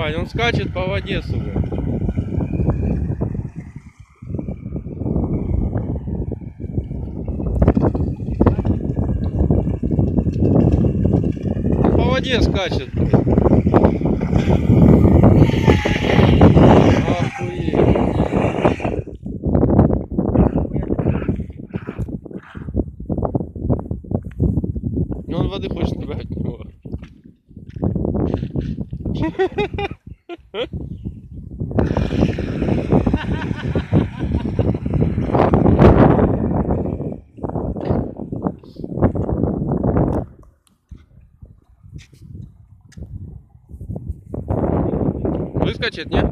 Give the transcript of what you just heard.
Вань, он скачет по воде, сука. По воде скачет. Охуеть. Ну он воды хочет набрать от него. Выскочит, нет?